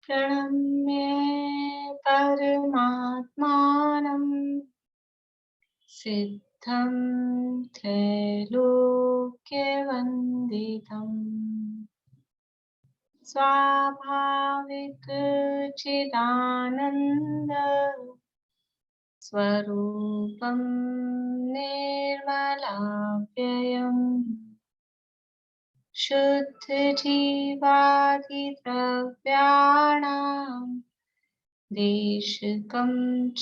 प्रणम्य परमात्मानं सिद्धं त्रैलोक्यवन्दितम् स्वाभाविक चिदानन्द स्वरूपं निर्मलाव्ययम् शुद्धजीवादिद्रव्याणां देशकं च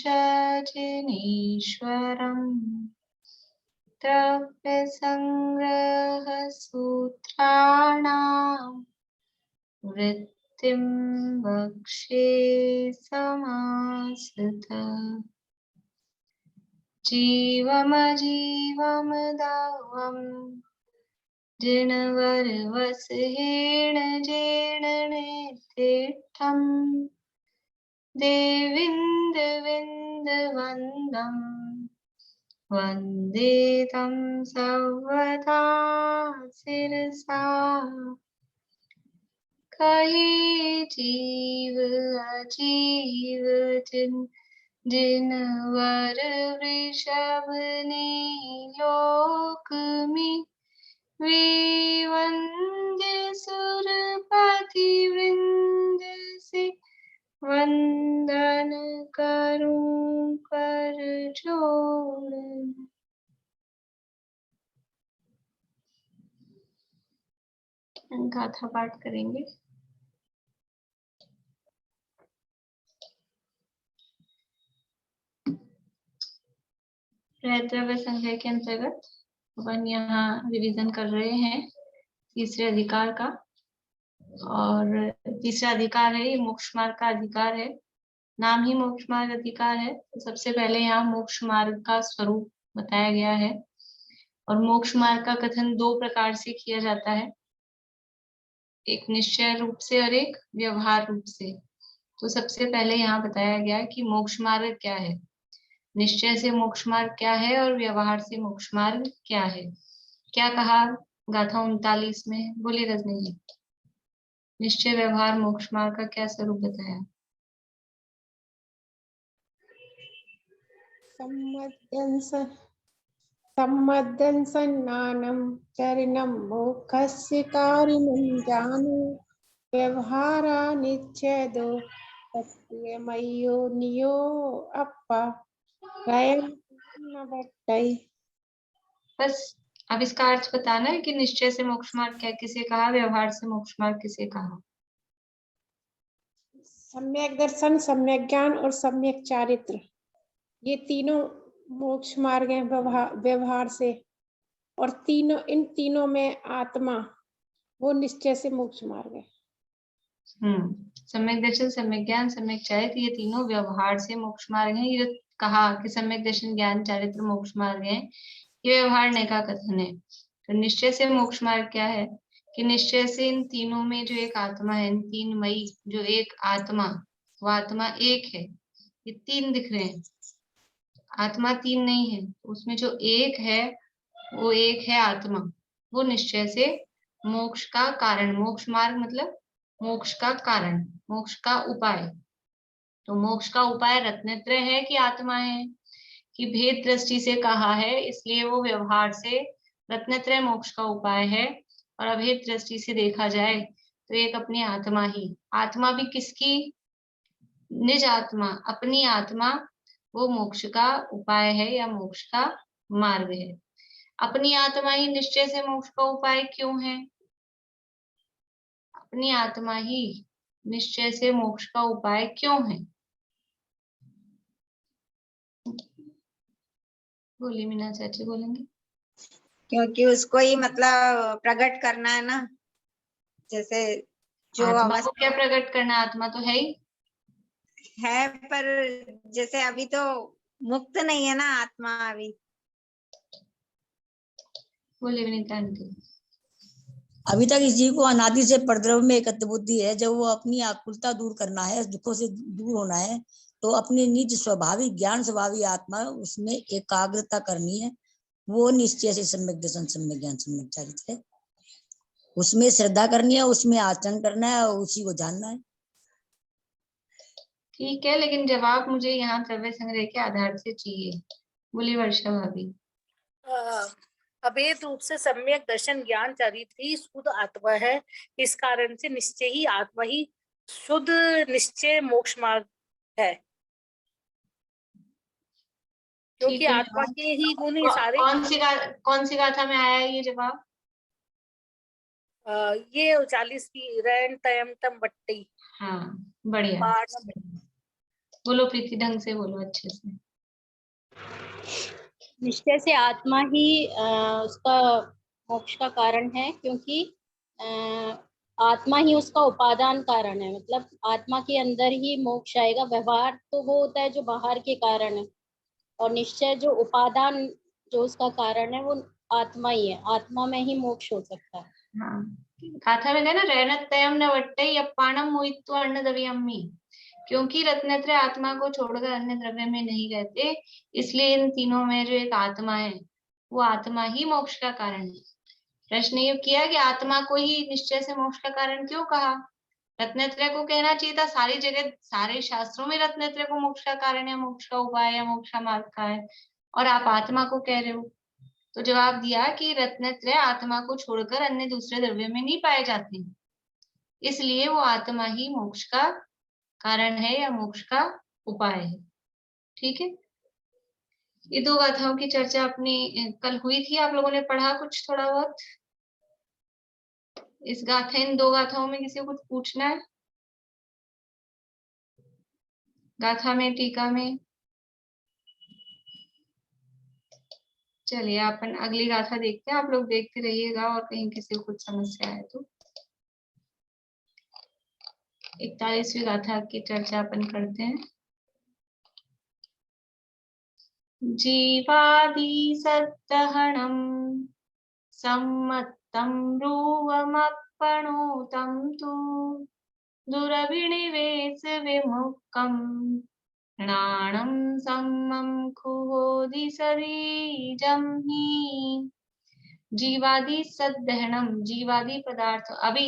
जिनीश्वरम् द्रव्यसंग्रहसूत्राणां वृत्तिं वक्ष्ये समासतः जीवमजीवमदावम् जिनवरवसहेण जेणनेतिष्ठम् देविन्दविन्दवन्दम् वन्दे तं सर्वदा शिरसा कहे जीव अजीव जिनवर वृषभ ने लोक में वंद्य सुरपति वृंद से वंदन करूं कर जोड़। गाथा पाठ करेंगे। प्रयद्रव्य संग्रह के अंतर्गत अपन यहाँ रिवीजन कर रहे हैं तीसरे अधिकार का, और तीसरा अधिकार है ये मोक्ष मार्ग का अधिकार है। नाम ही मोक्ष मार्ग अधिकार है। तो सबसे पहले यहाँ मोक्ष मार्ग का स्वरूप बताया गया है, और मोक्ष मार्ग का कथन दो प्रकार से किया जाता है, एक निश्चय रूप से और एक व्यवहार रूप से। तो सबसे पहले यहाँ बताया गया कि मोक्ष मार्ग क्या है, निश्चय से मोक्ष मार्ग क्या है और व्यवहार से मोक्ष मार्ग क्या है। क्या कहा गाथा 39 में? बोलिए रजनी जी। निश्चय व्यवहार मोक्ष मार्ग का क्या स्वरूप बताया? सम्मदं सन्नानं चरणं मोक्षस्य कारिणं जानो व्यवहारा निच्छेदो सत्यमयो नियो अप्पा बस अब इसका अर्थ बताना है कि निश्चय से मोक्ष मार्ग क्या किसे कहा, व्यवहार से मोक्ष मार्ग किसे कहा? सम्यक दर्शन, सम्यक ज्ञान और सम्यक चारित्र, ये तीनों मोक्ष मार्ग हैं व्यवहार से, और इन तीनों में आत्मा वो निश्चय से मोक्ष मार्ग है। सम्यक दर्शन, सम्यक ज्ञान, सम्यक चारित्र, ये तीनों व्यवहार से मोक्ष मार्ग हैं। ये कहा कि सम्यक दर्शन, ज्ञान, चारित्र मोक्ष मार्ग है, ये व्यवहार ने का कथन है। तो निश्चय से मोक्ष मार्ग क्या है कि निश्चय से इन तीनों में जो एक आत्मा है, इन तीन मई जो एक आत्मा, वो आत्मा एक है। ये तीन दिख रहे हैं, आत्मा तीन नहीं है, उसमें जो एक है वो एक है आत्मा, वो निश्चय से मोक्ष का कारण, मोक्ष मार्ग मतलब मोक्ष का कारण, मोक्ष का उपाय। तो मोक्ष का उपाय रत्नत्रय है कि आत्मा है, कि भेद दृष्टि से कहा है, इसलिए वो व्यवहार से रत्नत्रय मोक्ष का उपाय है। और अभेद दृष्टि से देखा जाए तो एक अपनी आत्मा ही, आत्मा भी किसकी? निज आत्मा, अपनी आत्मा, वो मोक्ष का उपाय है या मोक्ष का मार्ग है। अपनी आत्मा ही निश्चय से मोक्ष का उपाय क्यों है? अपनी आत्मा ही निश्चय से मोक्ष का उपाय क्यों है? बोली मीना चाची, बोलेंगे। क्योंकि उसको ही मतलब प्रकट करना है ना, जैसे जो आत्मा को क्या प्रकट करना, आत्मा तो है ही है, पर जैसे अभी तो मुक्त नहीं है ना आत्मा अभी। बोले विनीता आंटी। अभी तक इस जीव को अनादि से परद्रव्य में एकत्व बुद्धि है। जब वो अपनी आकुलता दूर करना है, दुखों से दूर होना है, तो अपने निज स्वाभाविक ज्ञान स्वभाविक आत्मा उसमें एकाग्रता करनी है। वो निश्चय से सम्यक दर्शन, सम्यक ज्ञान, सम्यक चारित्र है। उसमें श्रद्धा करनी है, उसमें आचरण करना है और उसी को जानना है। ठीक है, लेकिन जवाब मुझे यहाँ द्रव्य संग्रह के आधार से चाहिए। बोली वर्षा भाभी। अभेद रूप से सम्यक दर्शन ज्ञान चरित्र ही शुद्ध आत्मा है। इस कारण से निश्चय ही आत्मा ही शुद्ध निश्चय मोक्ष मार्ग है, क्योंकि ठीक है, आत्मा जवाब के ही गुण ही सारे। कौन सी गाथा में आया है ये जवाब? ये 40वीं रैन तयम तम बट्टी। हाँ, बढ़िया। पाठ। बोलो प्रीति, ढंग से बोलो, अच्छे से। निश्चय से आत्मा ही उसका मोक्ष का कारण है, क्योंकि आत्मा ही उसका उपादान कारण है। मतलब आत्मा के अंदर ही मोक्ष आएगा। व्यवहार तो वो होता है जो बाहर के कारण है, और निश्चय जो उपादान जो उसका कारण है वो आत्मा ही है। आत्मा में ही मोक्ष हो सकता है। हाँ, गाथा में है ना, रैनतयम न वट्टई अपाणम मोहित्वा अन्नदव्यम्मि। क्योंकि रत्नत्रय आत्मा को छोड़कर अन्य द्रव्य में नहीं रहते, इसलिए इन तीनों में जो एक आत्मा है वो आत्मा ही मोक्ष का कारण है। प्रश्न ये किया कि आत्मा को ही निश्चय से मोक्ष का कारण क्यों कहा? रत्नत्रय को कहना चाहिए था, सारी जगह सारे शास्त्रों में रत्नत्रय को मोक्ष का कारण या मोक्ष का उपाय या मोक्ष का मार्ग का है, और आप आत्मा को कह रहे हो। तो जवाब दिया कि रत्नत्रय आत्मा को छोड़कर अन्य दूसरे द्रव्य में नहीं पाए जाते, इसलिए वो आत्मा ही मोक्ष का कारण है या मोक्ष का उपाय है। ठीक है, ये दो गाथाओं की चर्चा अपनी कल हुई थी, आप लोगों ने पढ़ा कुछ थोड़ा बहुत? इस गाथा, इन दो गाथाओं में किसी को कुछ पूछना है? गाथा में, टीका में? चलिए अपन अगली गाथा देखते हैं, आप लोग देखते रहिएगा, और कहीं किसी को कुछ समस्या है तो 41वीं गाथा की चर्चा अपन करते हैं। जीवादि सद्दहनम सम्मत्तं रूवमप्पणोतं तु दुरभिनिवेश विमुक्तम् णाणं सम्मं खुहोदि सरीजं हि। जीवादि सद्दहनम, जीवादि पदार्थ। अभी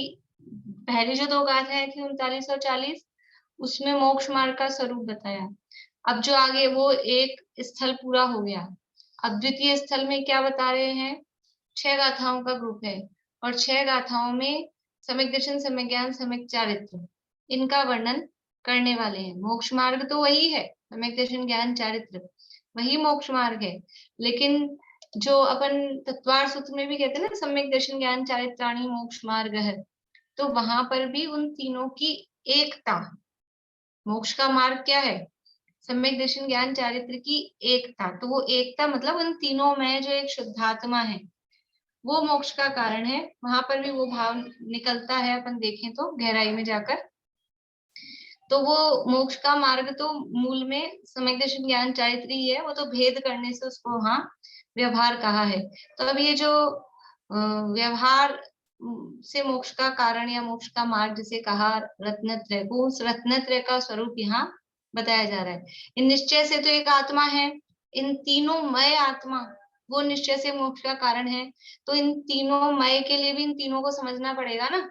पहले जो दो गाथाएं थी 39 और 40, उसमें मोक्ष मार्ग का स्वरूप बताया। अब जो आगे वो एक स्थल पूरा हो गया, अब द्वितीय स्थल में क्या बता रहे हैं? 6 गाथाओं का ग्रुप है, और 6 गाथाओं में सम्यक दर्शन, सम्यक ज्ञान, सम्यक चारित्र, इनका वर्णन करने वाले हैं। मोक्ष मार्ग तो वही है, सम्यक दर्शन, ज्ञान, चारित्र, वही मोक्ष मार्ग है। लेकिन जो अपन तत्वार सूत्र में भी कहते हैं ना, सम्यक दर्शन, ज्ञान, चारित्राणि मोक्ष मार्ग है, तो वहां पर भी उन तीनों की एकता। मोक्ष का मार्ग क्या है? सम्यक दर्शन, ज्ञान, चारित्र की एकता। तो वो एकता मतलब उन तीनों में जो एक शुद्धात्मा है वो मोक्ष का कारण है। वहां पर भी वो भाव निकलता है, अपन देखें तो गहराई में जाकर। तो वो मोक्ष का मार्ग तो मूल में सम्यक दर्शन, ज्ञान, चारित्र ही है, वो तो भेद करने से उसको वहां व्यवहार कहा है। तो अब ये जो व्यवहार से मोक्ष का कारण या मोक्ष का मार्ग जिसे कहा रत्नत्रय को, उस रत्नत्रय का स्वरूप यहाँ बताया जा रहा है। इन निश्चय से तो एक आत्मा है, इन तीनों मय आत्मा, वो निश्चय से मोक्ष का कारण है। तो इन तीनों मय के लिए भी इन तीनों को समझना पड़ेगा ना।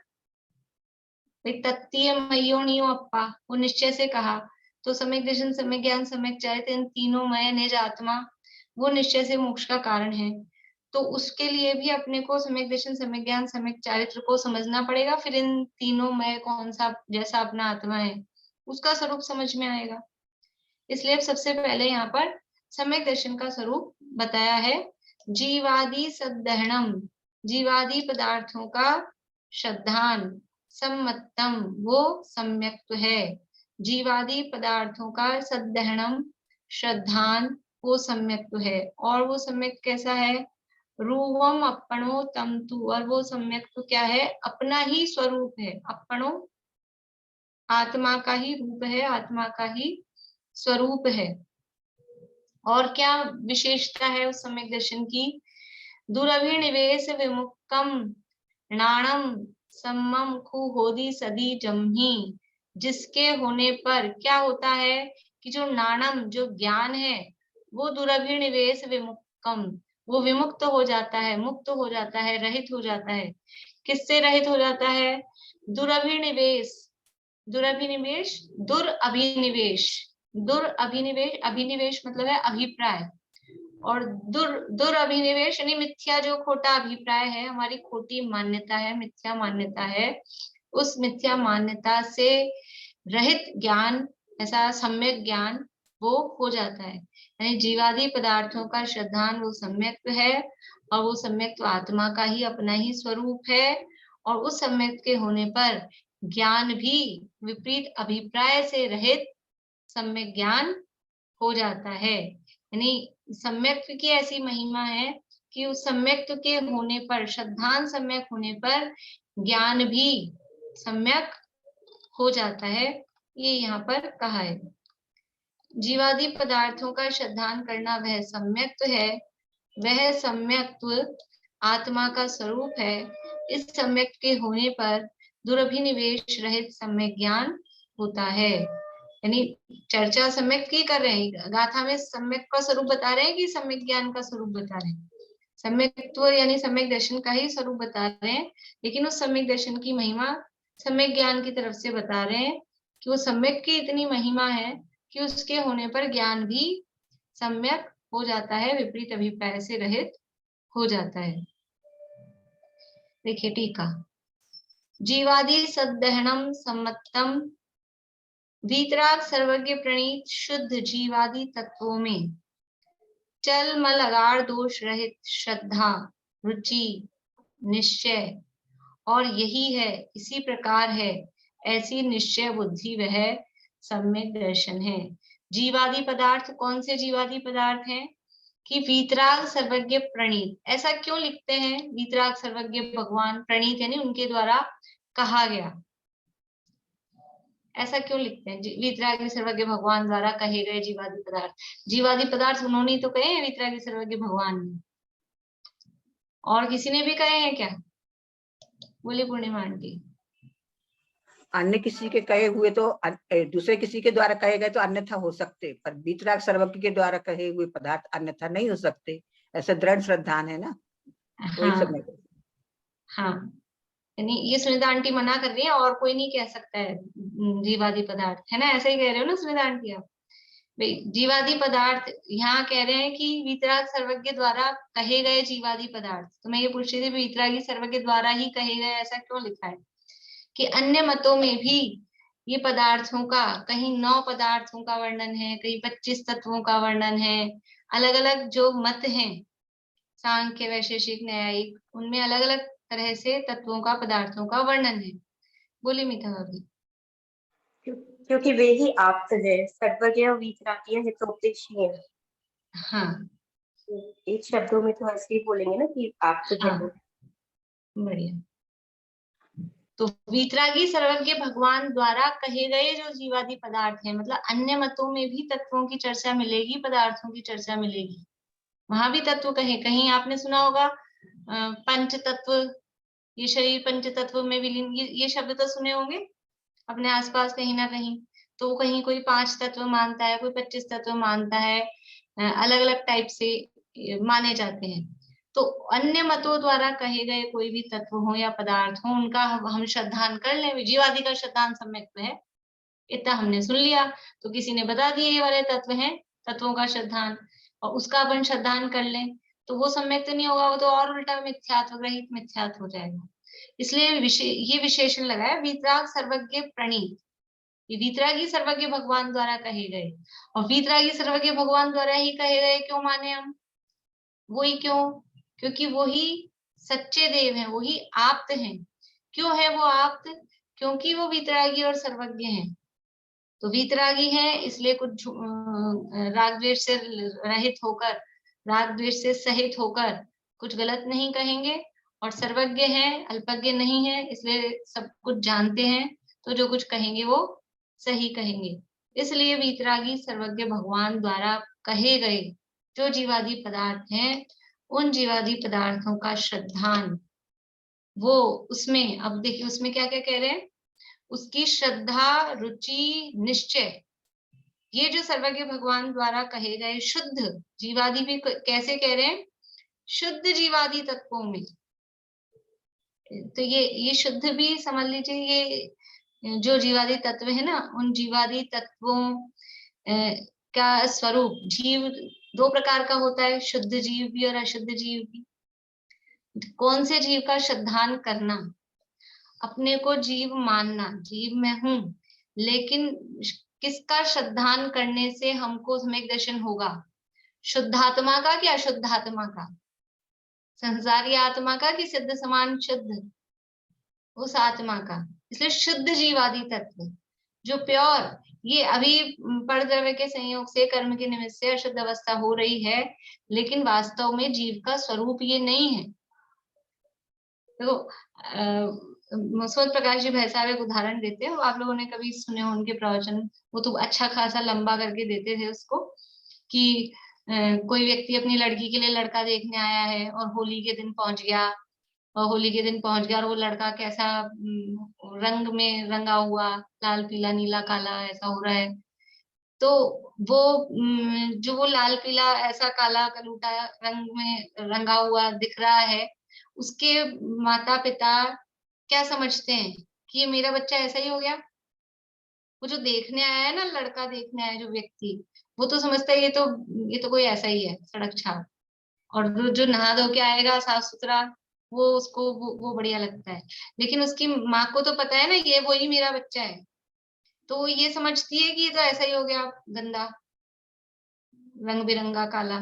तत्तीय मयो नियो अप्पा, वो निश्चय से कहा, तो सम्यक दर्शन, सम्यक ज्ञान, सम्यक चारित्र, इन तीनों मय निज आत्मा, वो निश्चय से मोक्ष का कारण है। तो उसके लिए भी अपने को सम्यक दर्शन, सम्यक ज्ञान, सम्यक चारित्र को समझना पड़ेगा। फिर इन तीनों में कौन सा जैसा अपना आत्मा है उसका स्वरूप समझ में आएगा। इसलिए अब सबसे पहले यहाँ पर सम्यक दर्शन का स्वरूप बताया है। जीवादि सद्दहनम, जीवादि पदार्थों का श्रद्धान, सम्मतम, वो सम्यक्त है। जीवादि पदार्थों का सद्दहनम, श्रद्धान, वो सम्यक्त है। और वो सम्यक्त कैसा है? रूवम अपनो तमतु, और वो सम्यक्त क्या है? अपना ही स्वरूप है। अपनो आत्मा का ही रूप है, आत्मा का ही स्वरूप है। और क्या विशेषता है उस सम्यक दर्शन की? दुरभिनिवेश विमुक्तम नाणम सम्मम खुहोदि सदी जम्ही, जिसके होने पर क्या होता है कि जो नाणम, जो ज्ञान है, वो दुरभिनिवेश विमुक्तम, वो विमुक्त हो जाता है, मुक्त हो जाता है, रहित हो जाता है। किससे रहित हो जाता है? दुरभिनिवेश, दुरभिनिवेश, दुरअभिनिवेश, दुरअभिनिवेश, अभिनिवेश मतलब है अभिप्राय, और दुरअभिनिवेश यानी मिथ्या, जो खोटा अभिप्राय है, हमारी खोटी मान्यता है, मिथ्या मान्यता है, उस मिथ्या मान्यता से रहित ज्ञान, ऐसा सम्यक ज्ञान वो हो जाता है। यानी जीवादि पदार्थों का श्रद्धान वो सम्यक्त्व है, और वो सम्यक्त्व आत्मा का ही अपना ही स्वरूप है, और उस सम्यक्त्व के होने पर ज्ञान भी विपरीत अभिप्राय से रहित सम्यक ज्ञान हो जाता है। यानी सम्यक्त्व की ऐसी महिमा है कि उस सम्यक्त्व के होने पर, श्रद्धान सम्यक होने पर ज्ञान भी सम्यक हो जाता है, ये यहाँ पर कहा है। जीवादि पदार्थों का श्रद्धान करना वह सम्यक्त्व है, वह सम्यक्त्व आत्मा का स्वरूप है। इस सम्यक्त्व के होने पर दुरभिनिवेश रहित सम्यक ज्ञान होता है। यानी चर्चा सम्यक की कर रहे हैं, गाथा में सम्यक का स्वरूप बता रहे हैं कि सम्यक ज्ञान का स्वरूप बता रहे हैं? सम्यक्त्व यानी सम्यक दर्शन का ही स्वरूप बता रहे हैं, लेकिन उस सम्यक दर्शन की महिमा सम्यक ज्ञान की तरफ से बता रहे हैं कि वो सम्यक की इतनी महिमा है कि उसके होने पर ज्ञान भी सम्यक हो जाता है, विपरीत अभिप्राय से रहित हो जाता है। देखिए टीका, जीवादि सद्दहनम सम्मतम वीतराग सर्वज्ञ प्रणीत शुद्ध जीवादि तत्वों में चल मल अगार दोष रहित श्रद्धा, रुचि, निश्चय और यही है, इसी प्रकार है, ऐसी निश्चय बुद्धि वह सम्यक दर्शन है। जीवादि पदार्थ कौन से जीवादि पदार्थ हैं? कि वीतराग सर्वज्ञ प्रणीत। ऐसा क्यों लिखते हैं? वीतराग सर्वज्ञ भगवान प्रणीत यानी उनके द्वारा कहा गया, ऐसा क्यों लिखते हैं? वीतरागी सर्वज्ञ भगवान द्वारा कहे गए जीवादि पदार्थ, जीवादि पदार्थ उन्होंने तो कहे हैं, वीतरागी सर्वज्ञ भगवान ने, और किसी ने भी कहे हैं क्या? बोलिए पूर्णिमा आंटी। अन्य किसी के कहे हुए तो दूसरे किसी के द्वारा कहे गए तो अन्यथा हो सकते, पर वीतराग सर्वज्ञ के द्वारा कहे हुए पदार्थ अन्यथा नहीं हो सकते, ऐसा दृढ़ श्रद्धान है ना। वही समय हाँ, यानी ये सुनीता आंटी मना कर रही है, और कोई नहीं कह सकता है जीवादि पदार्थ, है ना? ऐसे ही कह रहे हो ना सुनीता आंटी आप? भाई जीवादि पदार्थ यहाँ कह रहे हैं कि वीतराग सर्वज्ञ द्वारा कहे गए जीवादि पदार्थ। तो मैं ये पूछ रही थी वीतरागी सर्वज्ञ द्वारा ही कहे गए, ऐसा क्यों लिखा है? कि अन्य मतों में भी ये पदार्थों का कहीं 9 पदार्थों का वर्णन है, कहीं 25 तत्वों का वर्णन है। अलग अलग जो मत हैं, सांख्य, वैशेषिक, न्यायिक, उनमें अलग अलग तरह से तत्वों का, पदार्थों का वर्णन है। बोली मीता भाभी। क्योंकि वे ही आप्त है, सर्वज्ञ और वीतरागी हितोपदेशी है। हाँ, एक शब्दों में तो ऐसे ही बोलेंगे ना कि आप्त है। हाँ, बढ़िया। तो वीतरागी सर्वज्ञ भगवान द्वारा कहे गए जो जीवादि पदार्थ हैं, मतलब अन्य मतों में भी तत्वों की चर्चा मिलेगी, पदार्थों की चर्चा मिलेगी, वहां भी तत्व कहे। कहीं आपने सुना होगा पंच तत्व, ये शरीर पंच तत्व में विलीन, ये शब्द तो सुने होंगे अपने आसपास कहीं ना कहीं। तो कहीं कोई 5 तत्व मानता है, कोई 25 तत्व मानता है, अलग अलग टाइप से माने जाते हैं। तो अन्य मतों द्वारा कहे गए कोई भी तत्व हो या पदार्थ हो, उनका हम श्रद्धान कर लें। जीवादि का श्रद्धान सम्यक्त्व है, इतना हमने सुन लिया। तो किसी ने बता दिया ये वाले तत्व हैं, तत्वों का श्रद्धान, और उसका अपन श्रद्धान कर लें, तो वो सम्यक्त्व नहीं होगा, वो तो और उल्टा मिथ्यात्व रहित मिथ्यात्व हो जाएगा। इसलिए ये विशेषण लगाया वीतराग सर्वज्ञ प्रणीत। ये वीतरागी सर्वज्ञ भगवान द्वारा कहे गए, और वीतरागी सर्वज्ञ भगवान द्वारा ही कहे गए क्यों माने हम? वही क्यों? क्योंकि वही सच्चे देव हैं, वही आप्त हैं। क्यों है वो आप्त? क्योंकि वो वीतरागी और सर्वज्ञ हैं। तो वीतरागी हैं इसलिए कुछ राग द्वेष से रहित होकर, राग द्वेष से सहित होकर कुछ गलत नहीं कहेंगे, और सर्वज्ञ हैं, अल्पज्ञ नहीं है, इसलिए सब कुछ जानते हैं, तो जो कुछ कहेंगे वो सही कहेंगे। इसलिए वीतरागी सर्वज्ञ भगवान द्वारा कहे गए जो जीवादि पदार्थ हैं, उन जीवादि पदार्थों का श्रद्धान, वो उसमें, अब देखिए उसमें क्या क्या कह रहे हैं, उसकी श्रद्धा, रुचि, निश्चय, ये जो सर्वज्ञ भगवान द्वारा कहे गए शुद्ध जीवादि भी कैसे कह रहे हैं? शुद्ध जीवादि तत्वों में। तो ये शुद्ध भी समझ लीजिए, जो जीवादि तत्व है ना, उन जीवादि तत्वों का स्वरूप, जीव दो प्रकार का होता है, शुद्ध जीव भी और अशुद्ध जीव भी। कौन से जीव का श्रद्धान करना, अपने को जीव मानना, जीव मैं हूं, लेकिन किसका श्रद्धान करने से हमको सम्यक दर्शन होगा? शुद्धात्मा का कि अशुद्धात्मा का? संसारी आत्मा का कि सिद्ध समान शुद्ध उस आत्मा का? इसलिए शुद्ध जीवादि तत्व जो प्योर, ये अभी परद्रव्य के संयोग से कर्म के निमित्त से अशुद्ध अवस्था हो रही है, लेकिन वास्तव में जीव का स्वरूप ये नहीं है। तो स्वत प्रकाश जी भाई साहब एक उदाहरण देते हैं, वो आप लोगों ने कभी सुने हो उनके प्रवचन, वो तो अच्छा खासा लंबा करके देते थे उसको, कि कोई व्यक्ति अपनी लड़की के लिए लड़का देखने आया है और होली के दिन पहुंच गया, और होली के दिन पहुंच गया और वो लड़का कैसा रंग में रंगा हुआ, लाल पीला नीला काला ऐसा हो रहा है, तो वो जो वो लाल पीला ऐसा काला कलूटा रंग में रंगा हुआ दिख रहा है, उसके माता पिता क्या समझते हैं कि ये मेरा बच्चा ऐसा ही हो गया? वो जो देखने आया है ना, लड़का देखने आया जो व्यक्ति, वो तो समझता है ये तो कोई ऐसा ही है सड़क छाप, और जो नहा धो के आएगा साफ सुथरा, वो उसको वो बढ़िया लगता है। लेकिन उसकी माँ को तो पता है ना ये वही मेरा बच्चा है, तो वो ये समझती है कि ये तो ऐसा ही हो गया गंदा रंग बिरंगा काला।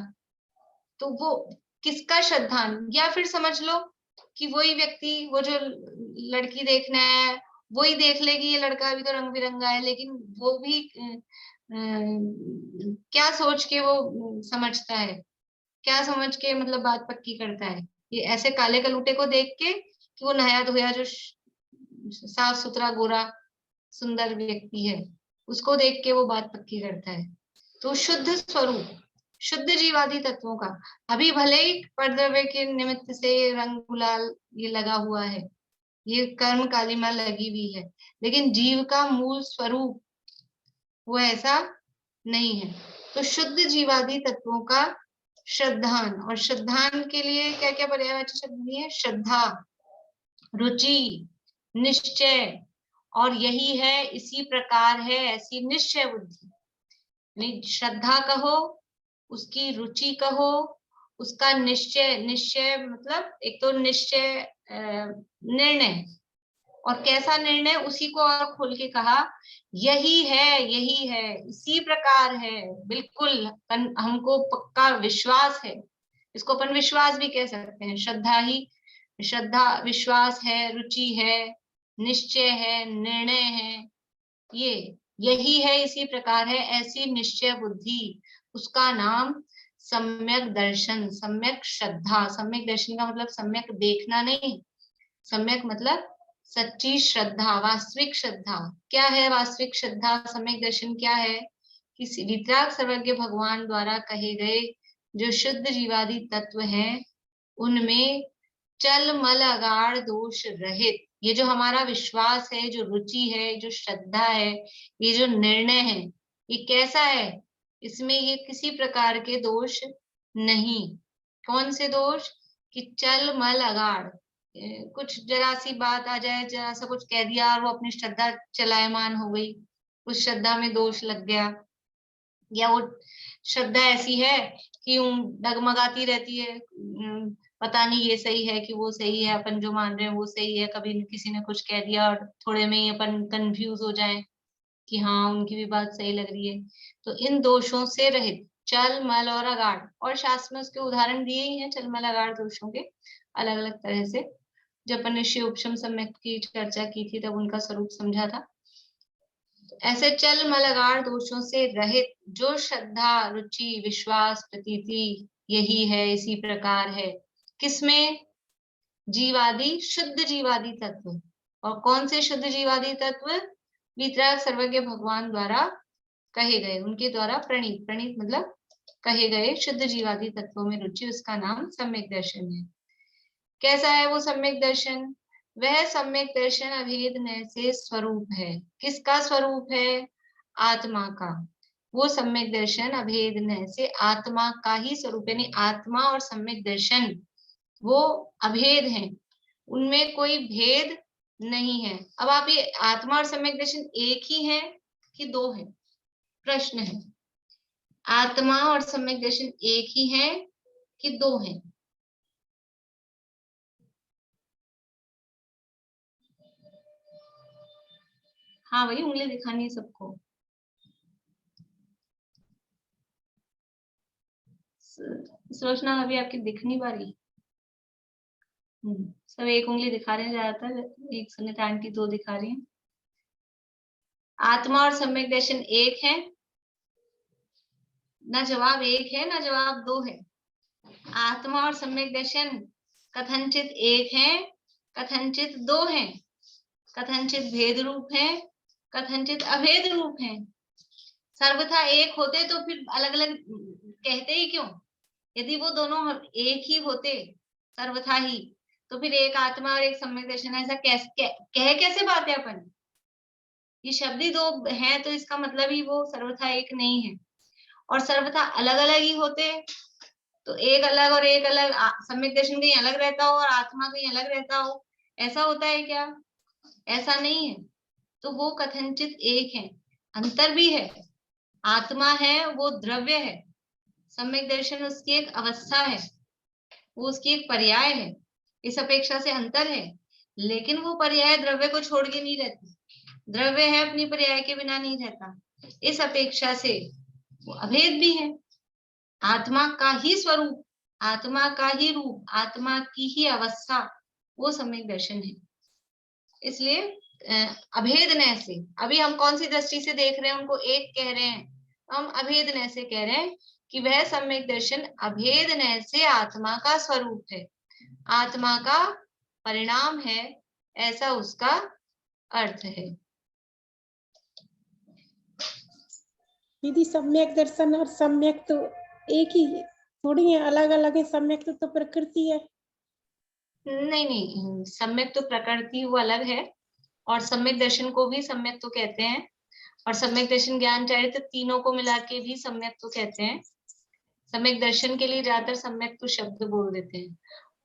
तो वो किसका श्रद्धान, या फिर समझ लो कि वही व्यक्ति, वो जो लड़की देखने आया है, वही देख लेगी ये लड़का अभी तो रंग बिरंगा है, लेकिन वो भी क्या सोच के वो समझता है, क्या समझ के मतलब बात पक्की करता है? ये ऐसे काले कलूटे को देख के कि वो नहाया धोया जो साफ सुथरा गोरा सुंदर व्यक्ति है, उसको देख के वो बात पक्की करता है। तो शुद्ध स्वरूप, शुद्ध जीवादि तत्वों का, अभी भले ही परद्रव्य के निमित्त से रंग गुलाल ये लगा हुआ है, ये कर्म कालिमा लगी हुई है, लेकिन जीव का मूल स्वरूप वो ऐसा नहीं है। तो शुद्ध जीवादि तत्वों का श्रद्धान, और श्रद्धान के लिए क्या क्या पर्यायवाची शब्द दिए? श्रद्धा, रुचि, निश्चय, और यही है, इसी प्रकार है, ऐसी निश्चय बुद्धि। श्रद्धा कहो, उसकी रुचि कहो, उसका निश्चय, निश्चय मतलब एक तो निश्चय निर्णय, और कैसा निर्णय, उसी को और खोल के कहा, यही है, इसी प्रकार है, बिल्कुल हमको पक्का विश्वास है। इसको अपन विश्वास भी कह सकते हैं। श्रद्धा ही, श्रद्धा विश्वास है, रुचि है, निश्चय है, निर्णय है, यही है, इसी प्रकार है, ऐसी निश्चय बुद्धि, उसका नाम सम्यक दर्शन, सम्यक श्रद्धा। सम्यक दर्शन का मतलब सम्यक देखना नहीं, सम्यक मतलब सच्ची श्रद्धा, वास्तविक श्रद्धा। क्या है वास्तविक श्रद्धा? सम्यक दर्शन क्या है? कि वितराग सर्वज्ञ भगवान द्वारा कहे गए जो शुद्ध जीवादि तत्व हैं, उनमें चल मल अगाड़ दोष रहित, ये जो हमारा विश्वास है, जो रुचि है, जो श्रद्धा है, ये जो निर्णय है, ये कैसा है? इसमें ये किसी प्रकार के दोष नहीं। कौन से दोष? कि चल मल अगाड़, कुछ जरा सी बात आ जाए, जरा सा कुछ कह दिया और वो अपनी श्रद्धा चलायमान हो गई, उस श्रद्धा में दोष लग गया, या वो श्रद्धा ऐसी है कि डगमगाती रहती है, पता नहीं ये सही है कि वो सही है, अपन जो मान रहे हैं वो सही है, कभी किसी ने कुछ कह दिया और थोड़े में ही अपन कंफ्यूज हो जाए कि हाँ उनकी भी बात सही लग रही है। तो इन दोषों से रहित चल मल और अगाड़, और शास्त्र में उसके उदाहरण दिए ही हैं चल मल अगाड़ दोषों के अलग अलग तरह से। जब अपन ने शिव उपशम सम्यक की चर्चा की थी तब उनका स्वरूप समझा था। ऐसे चल मल अगाड़ दोषों से रहित जो श्रद्धा, रुचि, विश्वास, प्रतीति, यही है, इसी प्रकार है। किसमें? जीवादि, शुद्ध जीवादि तत्व। और कौन से शुद्ध जीवादि तत्व? वितराग सर्वज्ञ भगवान द्वारा कहे गए, उनके द्वारा प्रणीत, प्रणीत मतलब कहे गए शुद्ध जीवादि तत्वों में रुचि, उसका नाम सम्यक दर्शन है। कैसा है वो सम्यक दर्शन? वह सम्यक दर्शन अभेद नय से स्वरूप है। किसका स्वरूप है? आत्मा का। वो सम्यक दर्शन अभेद नय से आत्मा का ही स्वरूप, यानी आत्मा और सम्यक दर्शन वो अभेद हैं, उनमें कोई भेद नहीं है। अब आप ये आत्मा और सम्यक दर्शन एक ही है कि दो है, प्रश्न है। आत्मा और सम्यक दर्शन एक ही है कि दो है? हाँ वही उंगली दिखानी है सबको। सोचना अभी आपकी दिख नहीं पा रही। सब एक उंगली दिखा रहे हैं ज्यादातर, एक सुनीता आंटी दो दिखा रही हैं। आत्मा और सम्यक दर्शन एक है? ना जवाब एक है ना जवाब दो है। आत्मा और सम्यक दर्शन कथनचित एक है, कथनचित दो है, कथनचित भेद रूप है, कथनचित अभेद रूप है। सर्वथा एक होते तो फिर अलग अलग कहते ही क्यों? यदि वो दोनों एक ही होते सर्वथा ही, तो फिर एक आत्मा और एक सम्यक दर्शन ऐसा कैसे पाते अपन? ये शब्द ही दो हैं तो इसका मतलब ही वो सर्वथा एक नहीं है। और सर्वथा अलग अलग ही होते तो एक अलग और एक अलग, सम्यक दर्शन कहीं अलग रहता हो और आत्मा कहीं अलग रहता हो, ऐसा होता है क्या? ऐसा नहीं है। तो वो कथनचित एक है, अंतर भी है। आत्मा है वो द्रव्य है, सम्यक दर्शन उसकी एक अवस्था है, वो उसकी एक पर्याय है। इस अपेक्षा से अंतर है, लेकिन वो पर्याय द्रव्य को छोड़ के नहीं रहती। द्रव्य है अपनी पर्याय के बिना नहीं रहता। इस अपेक्षा से वो अभेद भी है। आत्मा का ही स्वरूप, आत्मा का ही रूप, आत्मा की ही अवस्था वो सम्यक दर्शन है। इसलिए अभेद नय से, अभी हम कौन सी दृष्टि से देख रहे हैं, उनको एक कह रहे हैं, हम अभेद नय से कह रहे हैं कि वह सम्यक दर्शन अभेद नय से आत्मा का स्वरूप है, आत्मा का परिणाम है, ऐसा उसका अर्थ है। दीदी सम्यक दर्शन और सम्यक तो एक ही थोड़ी है, अलग अलग है। सम्यक तो प्रकृति है। नहीं नहीं, सम्यक तो प्रकृति वो अलग है, और सम्यक दर्शन को भी सम्यक तो कहते हैं, और सम्यक दर्शन ज्ञान चारित्र तीनों को मिला के भी सम्यक तो कहते हैं। सम्यक दर्शन के लिए ज्यादातर सम्यक तो शब्द बोल देते हैं,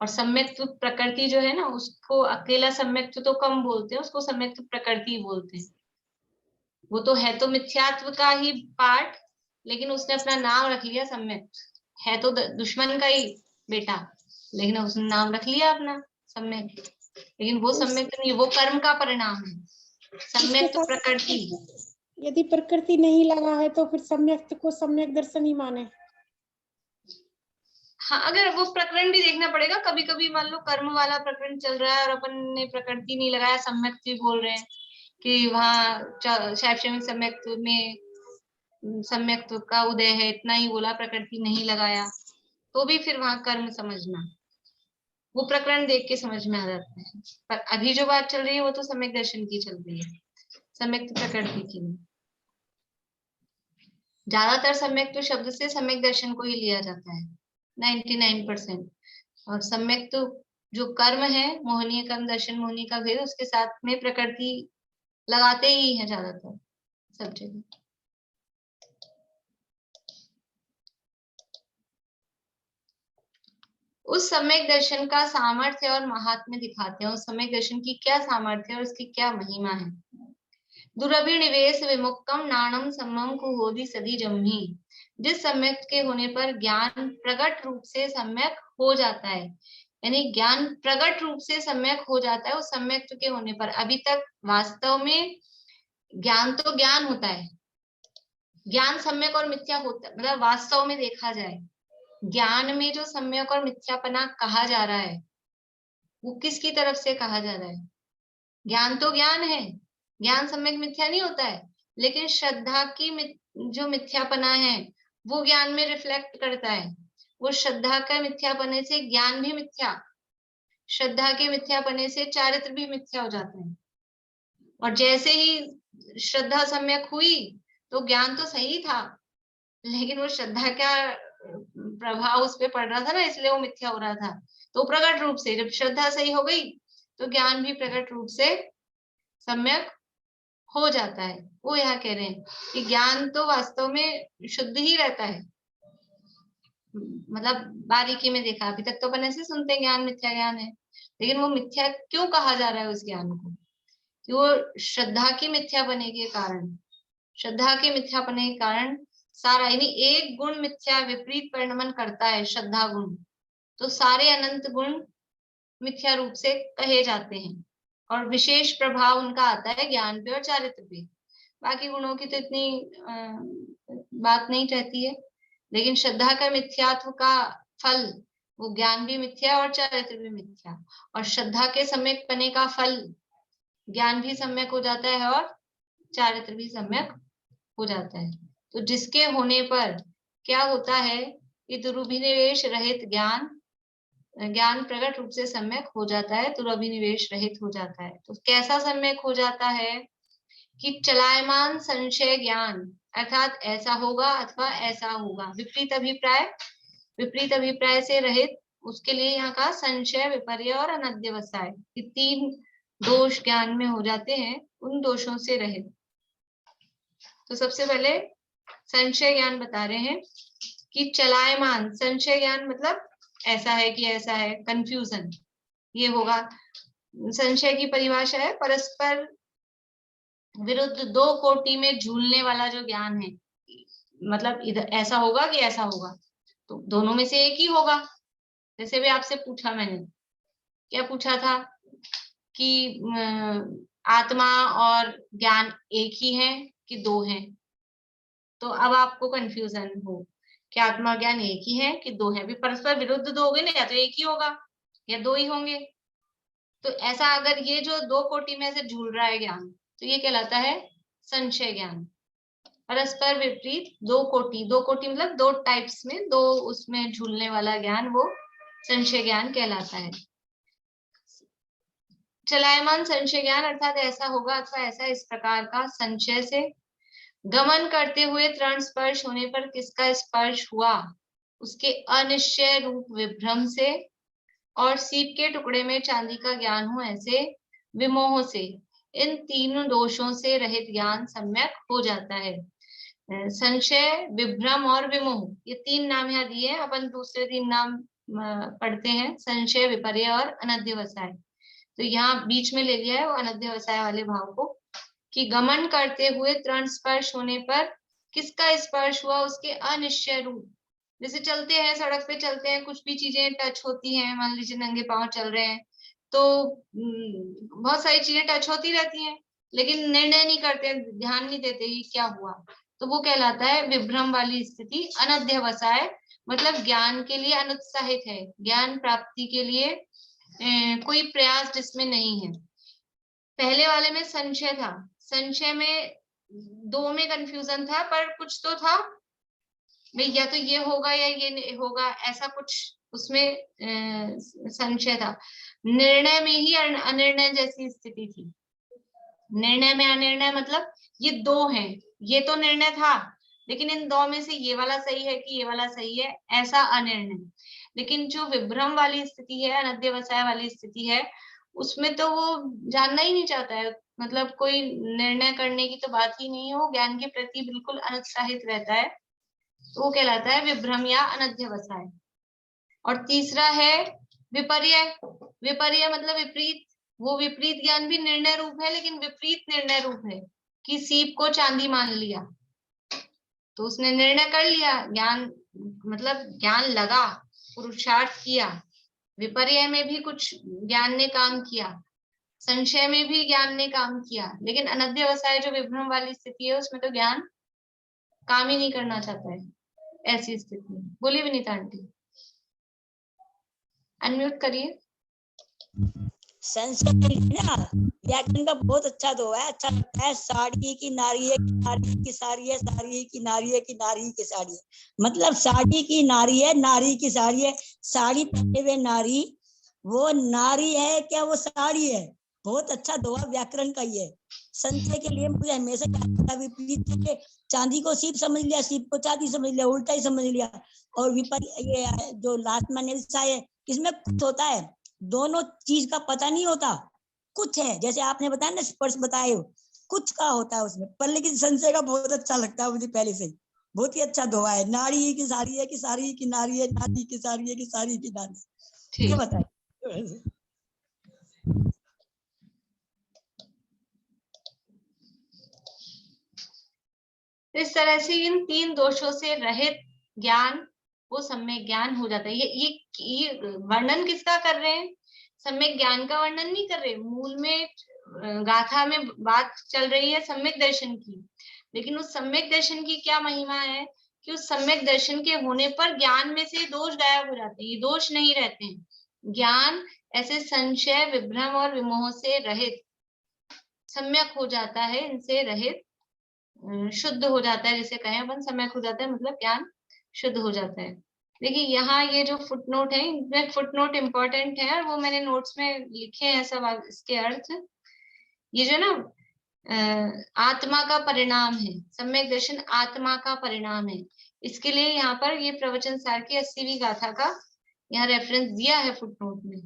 और सम्यक तो प्रकृति जो है ना, उसको अकेला सम्यक तो कम बोलते हैं, उसको सम्यक तो प्रकृति बोलते हैं। वो तो है तो मिथ्यात्व का ही पार्ट, लेकिन उसने अपना नाम रख लिया सम्यक। है तो दुश्मन का ही बेटा, लेकिन उसने नाम रख लिया अपना सम्यक। लेकिन वो सम्यक तो नहीं, वो कर्म का परिणाम है। सम्यक तो प्रकृति। यदि प्रकृति नहीं लगा है तो फिर सम्यक को सम्यक दर्शन ही माने। हाँ, अगर वो प्रकरण भी देखना पड़ेगा। कभी कभी मान लो कर्म वाला प्रकरण चल रहा है और अपन ने प्रकृति नहीं लगाया, सम्यक भी बोल रहे हैं कि वहाँ शैक्षणिक सम्यक में सम्यक्त्व का उदय है, इतना ही बोला, प्रकृति नहीं लगाया, तो भी फिर वहां कर्म समझना, वो प्रकरण देख के समझ में आ जाता है। पर अभी जो बात चल रही है वो तो सम्यक दर्शन की चल रही है, सम्यक प्रकृति की नहीं। ज्यादातर सम्यक तो शब्द से सम्यक दर्शन को ही लिया जाता है, 99%। और सम्यक तो जो कर्म है, मोहनीय कर्म दर्शन मोहनी का भेद, उसके साथ में प्रकृति लगाते ही है ज्यादातर सब जगह। उस सम्यक दर्शन का सामर्थ्य और महात्म्य दिखाते हैं। उस सम्यक दर्शन की क्या सामर्थ्य और उसकी क्या महिमा है। दुरभिनिवेश विमुक्तम नाणम सम्मम कुहोदि सदी जम्ही। जिस सम्यक के होने पर ज्ञान प्रकट रूप से सम्यक हो जाता है, यानी ज्ञान प्रकट रूप से सम्यक हो जाता है उस सम्यक के होने पर। अभी तक वास्तव में ज्ञान तो ज्ञान होता है, ज्ञान सम्यक और मिथ्या होता है, मतलब वास्तव में देखा जाए ज्ञान में जो सम्यक और मिथ्यापना कहा जा रहा है, वो किसकी तरफ से कहा जा रहा है? ज्ञान तो ज्ञान है, ज्ञान सम्यक मिथ्या नहीं होता है, लेकिन श्रद्धा की जो मिथ्यापना है वो ज्ञान में रिफ्लेक्ट करता है। वो श्रद्धा का मिथ्यापने से ज्ञान भी मिथ्या, श्रद्धा के मिथ्यापने से चारित्र भी मिथ्या हो जाते हैं। और जैसे ही श्रद्धा सम्यक हुई तो ज्ञान तो सही था, लेकिन वो श्रद्धा का प्रभाव उस पर पड़ रहा था ना, इसलिए वो मिथ्या हो रहा था। तो प्रकट रूप से जब श्रद्धा सही हो गई तो ज्ञान भी प्रकट रूप से सम्यक हो जाता है। वो यहाँ कह रहे हैं कि ज्ञान तो वास्तव में शुद्ध ही रहता है, मतलब बारीकी में देखा। अभी तक तो अपन ऐसे सुनते हैं ज्ञान मिथ्या ज्ञान है, लेकिन वो मिथ्या क्यों कहा जा रहा है उस ज्ञान को? कि वो श्रद्धा की मिथ्यापने के कारण, श्रद्धा के मिथ्यापने के कारण सारा, यानी एक गुण मिथ्या विपरीत परिणमन करता है श्रद्धा गुण, तो सारे अनंत गुण मिथ्या रूप से कहे जाते हैं और विशेष प्रभाव उनका आता है ज्ञान पे और चारित्र पे। बाकी गुणों की तो इतनी बात नहीं रहती है, लेकिन श्रद्धा का मिथ्यात्व का फल वो ज्ञान भी मिथ्या और चारित्र भी मिथ्या, और श्रद्धा के सम्यक पने का फल ज्ञान भी सम्यक हो जाता है और चारित्र भी सम्यक हो जाता है। तो जिसके होने पर क्या होता है कि दुर्भिनिवेश रहित ज्ञान, ज्ञान प्रकट रूप से सम्यक हो जाता है, दुर्भिनिवेश रहित हो जाता है। तो कैसा सम्यक हो जाता है कि चलायमान संशय ज्ञान, अर्थात ऐसा होगा अथवा ऐसा होगा, विपरीत अभिप्राय से रहित, उसके लिए यहाँ का संशय, विपर्य और अनध्यवसाय, ये 3 दोष ज्ञान में हो जाते हैं, उन दोषों से रहित। तो सबसे पहले संशय ज्ञान बता रहे हैं कि चलायमान संशय ज्ञान मतलब ऐसा है कि ऐसा है, कंफ्यूजन ये होगा। संशय की परिभाषा है परस्पर विरुद्ध 2 कोटि में झूलने वाला जो ज्ञान है, मतलब इधर ऐसा होगा कि ऐसा होगा, तो दोनों में से एक ही होगा। जैसे भी आपसे पूछा, मैंने क्या पूछा था कि आत्मा और ज्ञान एक ही है कि 2 हैं, तो अब आपको कंफ्यूजन हो कि आत्मा ज्ञान एक ही है कि 2 है, भी परस्पर विरुद्ध 2 हो गए ना, या तो एक ही होगा या 2 ही होंगे। तो ऐसा अगर ये जो 2 कोटि में से झूल रहा है ज्ञान, तो ये कहलाता है संशय ज्ञान। परस्पर विपरीत 2 कोटि मतलब 2 टाइप्स में 2 उसमें झूलने वाला ज्ञान, वो संशय ज्ञान कहलाता है। चलायमान संशय ज्ञान अर्थात ऐसा होगा अथवा ऐसा, इस प्रकार का संशय से गमन करते हुए तृण स्पर्श होने पर किसका स्पर्श हुआ, उसके अनिश्चय रूप विभ्रम से, और सीप के टुकड़े में चांदी का ज्ञान हो ऐसे विमोह से, इन 3 दोषों से रहित ज्ञान सम्यक हो जाता है। संशय, विभ्रम और विमोह, ये 3 नाम यहाँ दिए हैं, अपन दूसरे 3 नाम पढ़ते हैं, संशय, विपर्य और अनध्यवसाय। तो यहाँ बीच में ले लिया है वो अनध्यवसाय वाले भाव को, कि गमन करते हुए तृण स्पर्श होने पर किसका स्पर्श हुआ, उसके अनिश्चय रूप। जैसे चलते हैं, सड़क पे चलते हैं, कुछ भी चीजें टच होती हैं, मान लीजिए नंगे पांव चल रहे हैं, तो बहुत सारी चीजें टच होती रहती हैं, लेकिन निर्णय नहीं करते, ध्यान नहीं देते ही क्या हुआ, तो वो कहलाता है विभ्रम वाली स्थिति। अनध्यवसाय मतलब ज्ञान के लिए अनुत्साहित है, ज्ञान प्राप्ति के लिए कोई प्रयास जिसमें नहीं है। पहले वाले में संशय था, संशय में 2 में कंफ्यूजन था, पर कुछ तो था, या तो ये होगा या ये होगा, ऐसा कुछ उसमें संशय था। निर्णय में ही अनिर्णय जैसी स्थिति थी। निर्णय में अनिर्णय मतलब ये 2 हैं, ये तो निर्णय था, लेकिन इन 2 में से ये वाला सही है कि ये वाला सही है, ऐसा अनिर्णय। लेकिन जो विभ्रम वाली स्थिति है, अनध्यवसाय वाली स्थिति है, उसमें तो वो जानना ही नहीं चाहता है, मतलब कोई निर्णय करने की तो बात ही नहीं हो, ज्ञान के प्रति बिल्कुल अनुत्साहित रहता है, तो वो कहलाता है विभ्रम या अनध्यवसाय। और तीसरा है विपर्य। विपर्य मतलब विपरीत, वो विपरीत ज्ञान भी निर्णय रूप है, लेकिन विपरीत निर्णय रूप है, कि सीप को चांदी मान लिया, तो उसने निर्णय कर लिया, ज्ञान मतलब ज्ञान लगा, पुरुषार्थ किया, विपर्य में भी कुछ ज्ञान ने काम किया, संशय में भी ज्ञान ने काम किया, लेकिन अनध्यवसाय जो विभ्रम वाली स्थिति है, उसमें तो ज्ञान काम ही नहीं करना चाहता है, ऐसी स्थिति में। बोलिए विनीता आंटी, अनम्यूट करिए। संशय ना व्याकरण का बहुत अच्छा दो है, अच्छा लगता है। साड़ी की नारी है, नारी की साड़ी है, साड़ी की नारी है, कि नारी की साड़ी है, मतलब साड़ी की नारी है, नारी की साड़ी है, साड़ी पहने हुए नारी वो नारी है क्या, वो साड़ी है। बहुत अच्छा दोहा व्याकरण का ही है। संशय के लिए मुझे हमेशा विपरीत के चांदी को सीप समझ लिया, सीप को चांदी समझ लिया, उल्टा ही समझ लिया। और विपरीत ये जो लास्ट में है, इसमें कुछ होता है, दोनों चीज का पता नहीं होता, कुछ है, जैसे आपने बताया ना स्पर्श बताए, कुछ का होता है उसमें, पर लेकिन संशय का बहुत अच्छा लगता है मुझे पहले से, बहुत ही अच्छा दोहा है। नारी की साड़ी है कि साड़ी की नारी है, नारी की साड़ी है कि साड़ी की नारी, ये बताए। तो इस तरह से इन 3 दोषों से रहित ज्ञान वो सम्यक ज्ञान हो जाता है। ये वर्णन किसका कर रहे हैं? सम्यक ज्ञान का वर्णन नहीं कर रहे। मूल में गाथा में बात चल रही है सम्यक दर्शन की, लेकिन उस सम्यक दर्शन की क्या महिमा है कि उस सम्यक दर्शन के होने पर ज्ञान में से दोष गायब हो जाते हैं, ये दोष नहीं रहते हैं। ज्ञान ऐसे संशय, विभ्रम और विमोह से रहित सम्यक हो जाता है, इनसे रहित शुद्ध हो जाता है। जिसे कहें अपन सम्यक हो जाता है मतलब ज्ञान शुद्ध हो जाता है। देखिए यहाँ ये जो फुटनोट है, इनमें फुटनोट इम्पोर्टेंट है और वो मैंने नोट्स में लिखे हैं सब इसके अर्थ। ये जो ना आत्मा का परिणाम है, सम्यक दर्शन आत्मा का परिणाम है। इसके लिए यहाँ पर ये प्रवचन सार की 80वीं गाथा का यहाँ रेफरेंस दिया है फुटनोट में।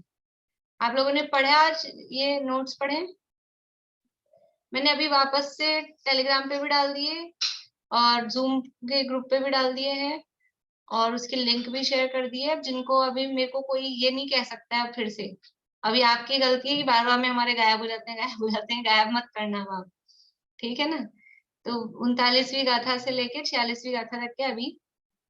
आप लोगों ने पढ़ा आज ये नोट्स पढ़े? मैंने अभी वापस से टेलीग्राम पे भी डाल दिए और जूम के ग्रुप पे भी डाल दिए हैं और उसकी लिंक भी शेयर कर दी है। अब जिनको अभी मेरे को कोई ये नहीं कह सकता है फिर से, अभी आपकी गलती है कि बार बार में हमारे गायब हो जाते हैं, गायब हो जाते हैं, गायब मत करना आप, ठीक है ना। तो 39वीं गाथा से लेके 46वीं गाथा तक के अभी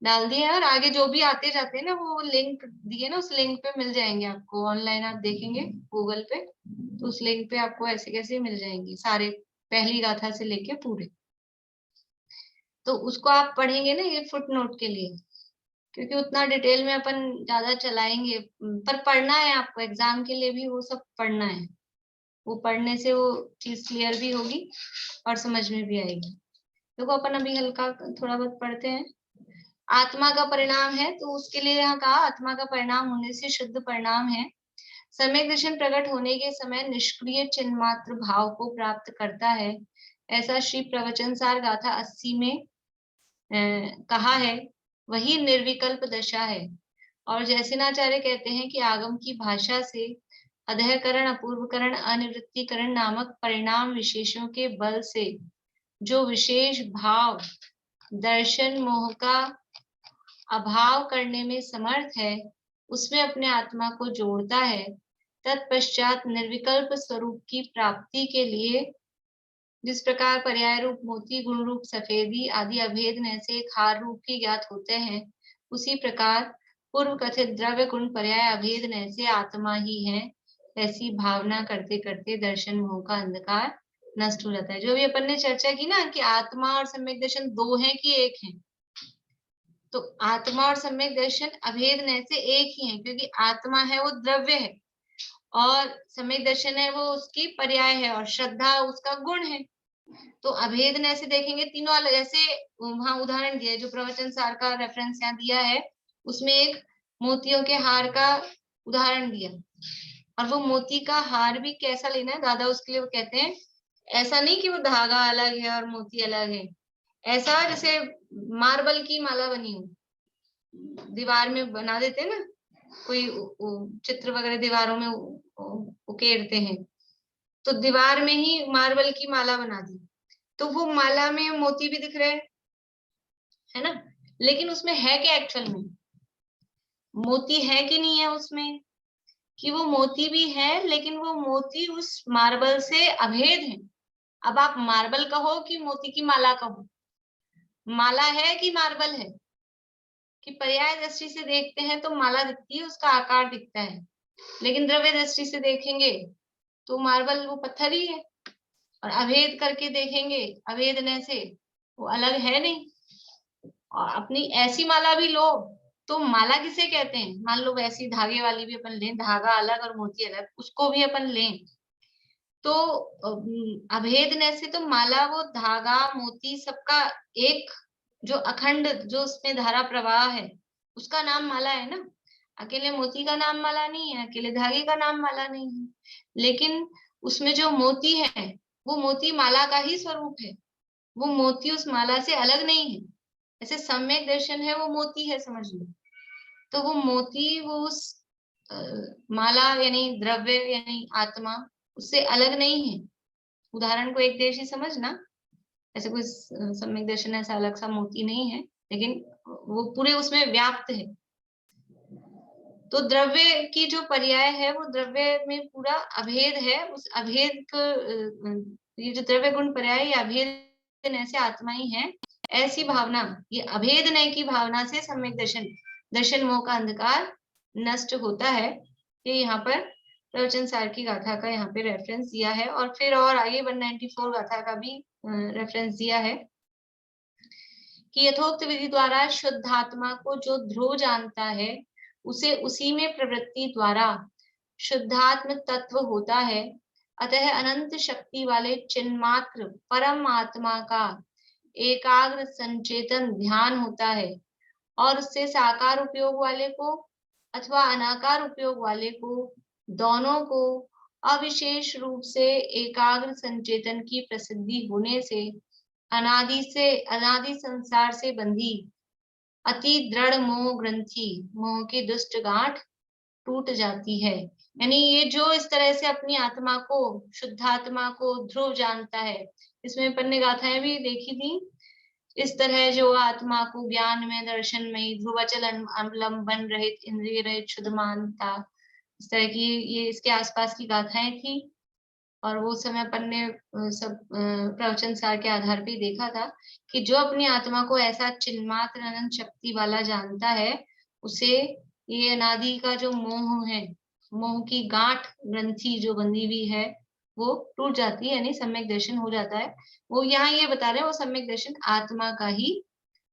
डाल दिए और आगे जो भी आते जाते हैं ना वो लिंक दिए ना, उस लिंक पे मिल जाएंगे आपको। ऑनलाइन आप देखेंगे गूगल पे तो उस लिंक पे आपको ऐसे कैसे मिल जाएंगे सारे, पहली गाथा से लेके पूरे। तो उसको आप पढ़ेंगे ना ये फुट नोट के लिए, क्योंकि उतना डिटेल में अपन ज्यादा चलाएंगे, पर पढ़ना है आपको, एग्जाम के लिए भी वो सब पढ़ना है। वो पढ़ने से वो चीज क्लियर भी होगी और समझ में भी आएगी। देखो अपन अभी हल्का थोड़ा बहुत पढ़ते हैं। आत्मा का परिणाम है तो उसके लिए यहाँ कहा आत्मा का परिणाम होने से शुद्ध परिणाम है। सम्यक दर्शन प्रकट होने के समय निष्क्रिय चिन्ह मात्र भाव को प्राप्त करता है, ऐसा श्री प्रवचन सार गाथा 80 में कहा है। वही निर्विकल्प दशा है। और जैसिनाचार्य कहते हैं कि आगम की भाषा से अधःकरण, अपूर्वकरण, अनिवृत्तिकरण नामक परिणाम विशेषों के बल से जो विशेष भाव दर्शन मोह का अभाव करने में समर्थ है, उसमें अपने आत्मा को जोड़ता है। तत्पश्चात निर्विकल्प स्वरूप की प्राप्ति के लिए जिस प्रकार पर्याय रूप मोती, गुण रूप सफेदी आदि अभेद न से खार रूप की ज्ञात होते हैं, उसी प्रकार पूर्व कथित द्रव्य गुण पर्याय अभेद न से आत्मा ही है, ऐसी भावना करते करते दर्शन मोह का अंधकार नष्ट हो जाता है। जो भी अपन ने चर्चा की ना कि आत्मा और सम्यक दर्शन दो हैं कि एक है, तो आत्मा और सम्यक दर्शन अभेद न से एक ही है, क्योंकि आत्मा है वो द्रव्य है और सम्यक दर्शन है वो उसकी पर्याय है और श्रद्धा उसका गुण है। तो अभेद न से देखेंगे तीनों अलग। ऐसे वहां उदाहरण दिया है जो प्रवचन सार का रेफरेंस यहाँ दिया है, उसमें एक मोतियों के हार का उदाहरण दिया और वो मोती का हार भी कैसा लेना है दादा, उसके लिए वो कहते हैं ऐसा नहीं कि वो धागा अलग है और मोती अलग है, ऐसा जैसे मार्बल की माला बनी हो, दीवार में बना देते हैं ना, कोई चित्र वगैरह दीवारों में उकेरते हैं, तो दीवार में ही मार्बल की माला बना दी, तो वो माला में मोती भी दिख रहे हैं, है ना, लेकिन उसमें है क्या एक्चुअल में, मोती है कि नहीं है उसमें, कि वो मोती भी है लेकिन वो मोती उस मार्बल से अभेद है। अब आप मार्बल कहो कि मोती की माला कहो, माला है कि मार्बल है, कि पर्याय दृष्टि से देखते हैं तो माला दिखती है, उसका आकार दिखता है, लेकिन द्रव्य दृष्टि से देखेंगे तो मार्बल वो पत्थर ही है, और अभेद करके देखेंगे अभेदने से वो अलग है नहीं। और अपनी ऐसी माला भी लो तो माला किसे कहते हैं, मान लो वैसी धागे वाली भी अपन लें, धागा अलग और मोती अलग, उसको भी अपन लें तो अभेदने से तो माला वो धागा मोती सबका एक जो अखंड जो उसमें धारा प्रवाह है उसका नाम माला है ना, अकेले मोती का नाम माला नहीं है, अकेले धागे का नाम माला नहीं है, लेकिन उसमें जो मोती है वो मोती माला का ही स्वरूप है, वो मोती उस माला से अलग नहीं है। ऐसे सम्यक दर्शन है वो मोती है समझ लो, तो वो मोती वो उस माला यानी द्रव्य यानी आत्मा उससे अलग नहीं है। उदाहरण को एक देश ही समझना, ऐसे कोई सम्यक दर्शन ऐसा अलग सा मोती नहीं है, लेकिन वो पूरे उसमें व्याप्त है। तो द्रव्य की जो पर्याय है वो द्रव्य में पूरा अभेद है, उस अभेद को ये जो द्रव्य गुण पर्याय ये अभेद ऐसे आत्मा ही है, ऐसी भावना, ये अभेद नय की भावना से सम्यक दर्शन मोह का अंधकार नष्ट होता है। ये यहाँ पर प्रवचन सार की गाथा का यहाँ पे रेफरेंस दिया है, और फिर और आगे 194 गाथा का भी रेफरेंस दिया है कि यथोक्त विधि द्वारा शुद्धात्मा को जो ध्रुव जानता है, उसे उसी में प्रवृत्ति द्वारा शुद्धात्म तत्व होता है। अतः अनंत शक्ति वाले चिन्मात्र परम आत्मा का एकाग्र संचेतन ध्यान होता है, और उससे साकार उपयोग वाले को अथवा अनाकार उपयोग वाले को, दोनों को अविशेष रूप से एकाग्र संचेतन की प्रसिद्धि होने से अनादि संसार से बंधी अति दृढ़ मोह ग्रंथि, मोह की दुष्ट गांठ टूट जाती है। यानी ये जो इस तरह से अपनी आत्मा को, शुद्धात्मा को ध्रुव जानता है, इसमें अपन ने गाथाएं भी देखी थी। इस तरह जो आत्मा को ज्ञान में, दर्शन में ध्रुवचल अवलंबन रहित, इंद्रिय रहित, शुद्ध मानता, इस तरह की ये इसके आसपास की गाथाएं थी। और वो समय अपन ने सब प्रवचन सार के आधार पे देखा था कि जो अपनी आत्मा को ऐसा चिन्मात्र अनंत शक्ति वाला जानता है, उसे ये अनादि का जो मोह है, मोह की गांठ ग्रंथि जो बंधी हुई है, वो टूट जाती है, यानी सम्यक दर्शन हो जाता है। वो यहाँ ये बता रहे हैं, वो सम्यक दर्शन आत्मा का ही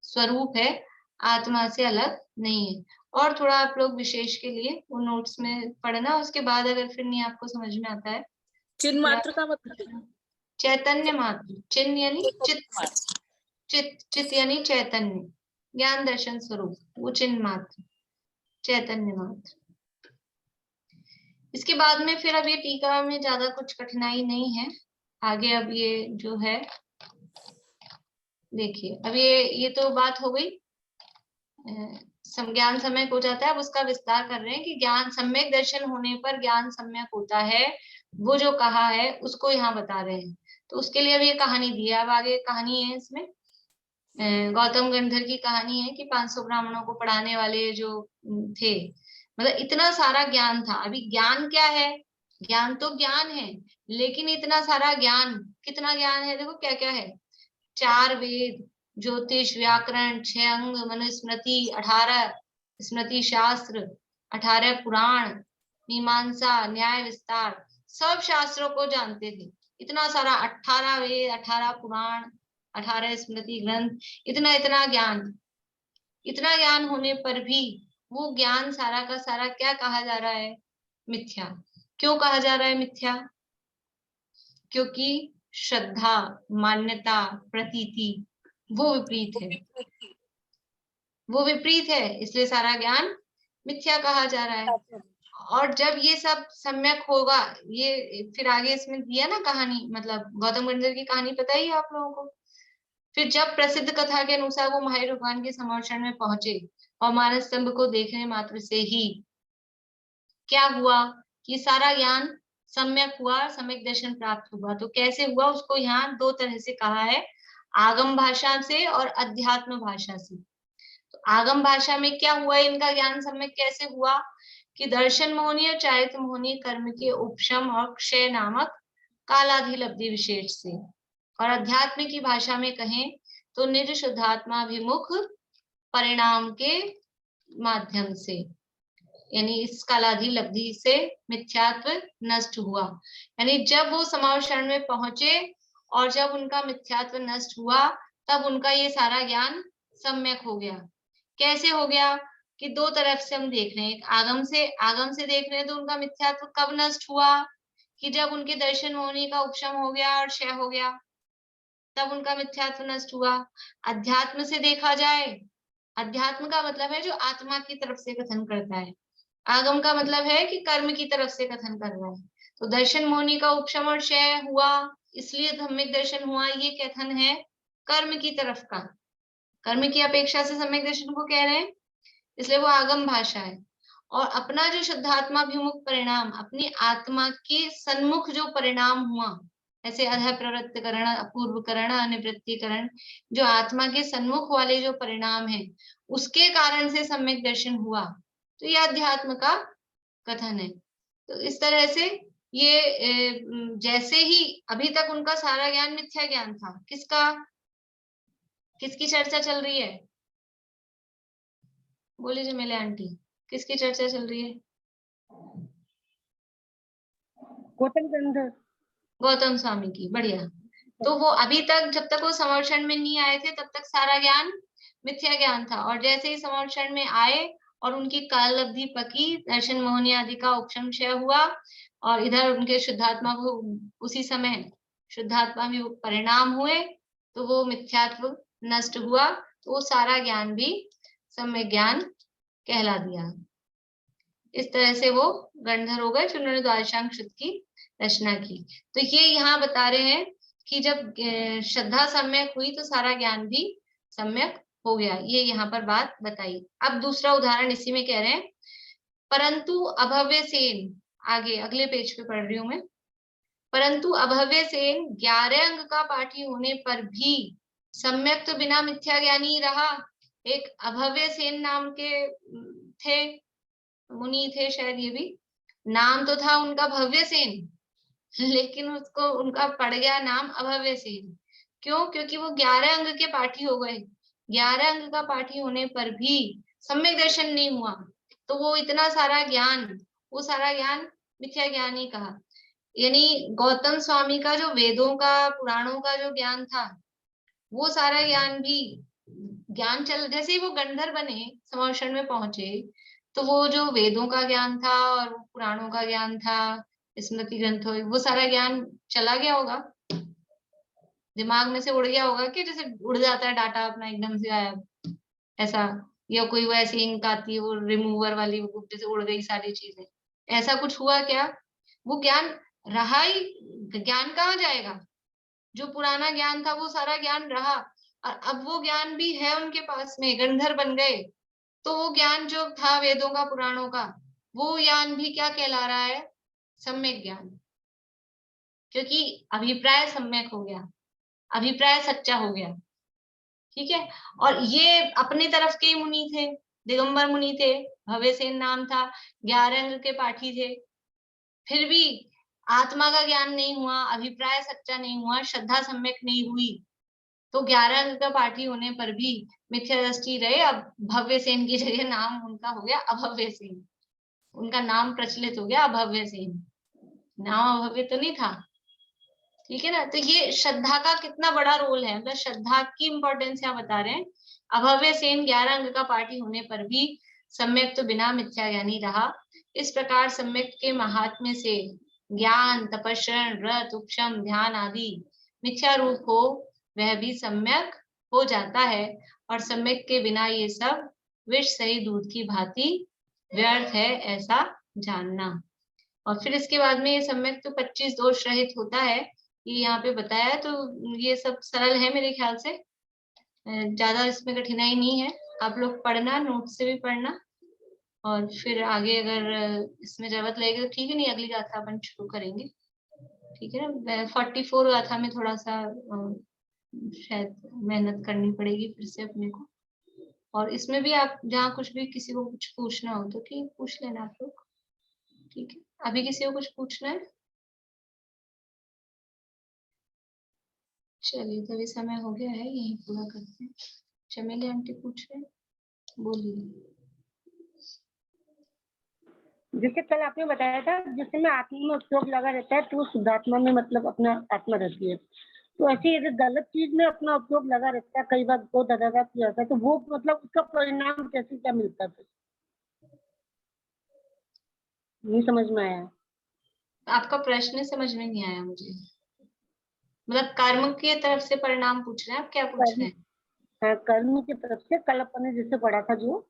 स्वरूप है, आत्मा से अलग नहीं है। और थोड़ा आप लोग विशेष के लिए वो नोट्स में पढ़ना, उसके बाद अगर फिर नहीं आपको समझ में आता है, चिन्ह मात्र का मतलब चैतन्य मात्र, चिन्ह यानी चित यानी चैतन्य, ज्ञान दर्शन स्वरूप, वो चिन्ह मात्र, चैतन्य मात्र। इसके बाद में फिर अब ये टीका में ज्यादा कुछ कठिनाई नहीं है। आगे अब ये जो है देखिए, अब ये तो बात हो गई, ज्ञान सम्यक हो जाता है। अब उसका विस्तार कर रहे हैं कि ज्ञान सम्यक दर्शन होने पर ज्ञान सम्यक होता है, वो जो कहा है उसको यहाँ बता रहे हैं। तो उसके लिए अब ये कहानी दी है। अब आगे कहानी है इसमें, गौतम गंधर की कहानी है कि 500 ब्राह्मणों को पढ़ाने वाले जो थे, मतलब इतना सारा ज्ञान था। अभी ज्ञान क्या है, ज्ञान तो ज्ञान है, लेकिन इतना सारा ज्ञान, कितना ज्ञान है, देखो क्या क्या है, 4 वेद, ज्योतिष, व्याकरण, 6 अंग, मनुस्मृति, 18 स्मृति शास्त्र, 18 पुराण, मीमांसा, न्याय विस्तार, सब शास्त्रों को जानते थे। इतना सारा 18 वेद, 18 पुराण, 18 स्मृति ग्रंथ, इतना ज्ञान होने पर भी वो ज्ञान सारा का सारा क्या कहा जा रहा है, मिथ्या। क्यों कहा जा रहा है मिथ्या? क्योंकि श्रद्धा, मान्यता, प्रतीति वो विपरीत है, इसलिए सारा ज्ञान मिथ्या कहा जा रहा है। और जब ये सब सम्यक होगा, ये फिर आगे इसमें दिया ना कहानी, मतलब गौतम गंधर की कहानी पता ही है आप लोगों को। फिर जब प्रसिद्ध कथा के अनुसार वो महावीर भगवान के समर्षण में पहुंचे और मानस स्तंभ को देखने मात्र से ही क्या हुआ कि सारा ज्ञान सम्यक हुआ, सम्यक दर्शन प्राप्त हुआ। तो कैसे हुआ, उसको यहाँ 2 तरह से कहा है, आगम भाषा से और अध्यात्म भाषा से। तो आगम भाषा में क्या हुआ, इनका ज्ञान सम्यक कैसे हुआ कि दर्शन मोहनी और चारित्र मोहनी कर्म के उपशम और क्षय नामक कालाधिलब्धि विशेष से, और अध्यात्म की भाषा में कहें तो निज शुद्धात्माभिमुख परिणाम के माध्यम से, यानी इस कालाधिलब्धि से मिथ्यात्व नष्ट हुआ। यानी जब वो समावेशन में पहुंचे और जब उनका मिथ्यात्व नष्ट हुआ, तब उनका ये सारा ज्ञान सम्यक हो गया। कैसे हो गया कि 2 तरफ से हम देख रहे हैं, आगम से देख रहे हैं तो उनका मिथ्यात्व कब नष्ट हुआ कि जब उनके दर्शन होने का उपशम हो गया और क्षय हो गया, तब उनका मिथ्यात्व नष्ट हुआ। अध्यात्म से देखा जाए, अध्यात्म का मतलब है जो आत्मा की तरफ से कथन करता है, आगम का मतलब है कि कर्म की तरफ से कथन कर रहा है। तो दर्शन मोहनी का उपशम और क्षय हुआ, इसलिए सम्यक दर्शन हुआ, ये कथन है कर्म की तरफ का, कर्म की अपेक्षा से सम्यक दर्शन को कह रहे हैं, इसलिए वो आगम भाषा है। और अपना जो शुद्धात्माभिमुख परिणाम, अपनी आत्मा के सन्मुख जो परिणाम हुआ, ऐसे अध प्रवृत्तकरण, अपूर्वकरण, अनिवृत्तिकरण, जो आत्मा के सन्मुख वाले जो परिणाम है, उसके कारण से सम्यक दर्शन हुआ, तो ये अध्यात्म का कथन है। तो इस तरह से ये जैसे ही अभी तक उनका सारा ज्ञान मिथ्या ज्ञान था, किसका, किसकी चर्चा चल रही है? बोलिए जमीला आंटी, किसकी चर्चा चल रही है? गौतम गंधर। गौतम स्वामी की। बढ़िया। तो वो अभी तक, जब तक वो समर्षण में नहीं आए थे, तब तक सारा ज्ञान मिथ्या ज्ञान था, और जैसे ही समर्षण में आए और उनकी काल अवधि पकी, दर्शन मोहनी आदि का उपशमशय हुआ, और इधर उनके शुद्धात्मा को उसी समय शुद्धात्मा में परिणाम हुए, तो वो मिथ्यात्व नष्ट हुआ, तो वो सारा ज्ञान भी सम्यक ज्ञान कहला दिया। इस तरह से वो गणधर हो गए, जिन्होंने द्वादशांग शुद्ध की रचना की। तो ये यहाँ बता रहे हैं कि जब श्रद्धा सम्यक हुई तो सारा ज्ञान भी सम्यक हो गया। ये यहाँ पर बात बताई। अब दूसरा उदाहरण इसी में कह रहे हैं, परंतु अभव्य सेन, आगे अगले पेज पे पढ़ रही हूं मैं। परंतु अभव्य सेन 11 अंग का पाठी होने पर भी सम्यक तो बिना मिथ्या ज्ञानी रहा। एक अभव्य सेन नाम के थे, मुनि थे शायद, ये भी नाम तो था उनका भव्य सेन, लेकिन उसको उनका पड़ गया नाम अभव्य सेन। क्यों? क्योंकि वो 11 अंग के पाठी हो गए। 11 अंग का पाठी होने पर भी सम्यक दर्शन नहीं हुआ, तो वो इतना सारा ज्ञान, वो सारा ज्ञान मिथ्या ज्ञान ही कहा। यानी गौतम स्वामी का जो वेदों का, पुराणों का जो ज्ञान था, वो सारा ज्ञान भी ज्ञान चल, जैसे ही वो गंधर्व बने, समर्षण में पहुंचे, तो वो जो वेदों का ज्ञान था और पुराणों का ज्ञान था, स्मृति ग्रंथों, वो सारा ज्ञान चला गया होगा, दिमाग में से उड़ गया होगा, कि जैसे उड़ जाता है डाटा अपना एकदम से गायब, ऐसा, या कोई वो ऐसी इंक आती है वो रिमूवर वाली, वो जैसे उड़ गई सारी चीजें, ऐसा कुछ हुआ क्या? वो ज्ञान रहा ही, ज्ञान कहाँ जाएगा? जो पुराना ज्ञान था वो सारा ज्ञान रहा, और अब वो ज्ञान भी है उनके पास में, गंधर्व बन गए, तो वो ज्ञान जो था वेदों का, पुराणों का, वो ज्ञान भी क्या कहला रहा है? सम्यक ज्ञान, क्योंकि अभिप्राय सम्यक हो गया, अभिप्राय सच्चा हो गया। ठीक है। और ये अपनी तरफ के मुनि थे, दिगंबर मुनि थे, भवेसेन नाम था, 11 अंग के पाठी थे, फिर भी आत्मा का ज्ञान नहीं हुआ, अभिप्राय सच्चा नहीं हुआ, श्रद्धा सम्यक नहीं हुई, तो 11 अंग का पाठी होने पर भी मिथ्या दृष्टि रहे। अब भव्य सेन की जगह नाम उनका हो गया अभव्य सेन, उनका नाम प्रचलित हो गया अभव्य सेन, नाम अभव्य तो नहीं था। ठीक है ना। तो ये श्रद्धा का कितना बड़ा रोल है, मतलब श्रद्धा की इंपॉर्टेंस यहाँ बता रहे हैं। अभव्य सेन 11 अंग का पाठी होने पर भी सम्यक तो बिना मिथ्या ज्ञानी रहा। इस प्रकार सम्यक के महात्म्य से ज्ञान, तपस्रण, व्रत, उपशम, ध्यान आदि मिथ्या रूप हो, वह भी सम्यक हो जाता है, और सम्यक के बिना ये सब विष सही दूध की भांति व्यर्थ है, ऐसा जानना। और फिर इसके बाद में ये सम्यक तो 25 दोष रहित होता है, ये यहाँ पे बताया है। तो ये सब सरल है मेरे ख्याल से, ज्यादा इसमें कठिनाई नहीं है। आप लोग पढ़ना, नोट से भी पढ़ना, और फिर आगे अगर इसमें जरूरत लगेगी तो ठीक है, नहीं अगली गाथा अपन शुरू करेंगे। ठीक है ना। 44 गाथा में थोड़ा सा शायद मेहनत करनी पड़ेगी फिर से अपने को, और इसमें भी आप जहाँ कुछ भी किसी को कुछ पूछना हो तो ठीक पूछ लेना आप लोग। ठीक है, अभी किसी को कुछ पूछना है? चलिए, तो अभी समय हो गया है, यही पूरा करते हैं। चमेली आंटी पूछ रहे, बोलिए। जैसे कल आपने बताया था जिसमें आत्मा में उपयोग लगा रहता है तो वो शुद्धात्मा में मतलब अपना आत्मा रहती है। तो ऐसे यदि गलत चीज में अपना उपयोग लगा रहता है, कई बार बहुत अदादात किया जाता है, तो वो मतलब उसका परिणाम कैसे क्या मिलता है? नहीं समझ में आया। आपका प्रश्न समझ में नहीं आया मुझे, मतलब कर्म की तरफ से परिणाम पूछ रहे हैं आप, क्या पूछ रहे हैं? हाँ, कर्म की तरफ से कल अपन ने जिससे पढ़ा था जो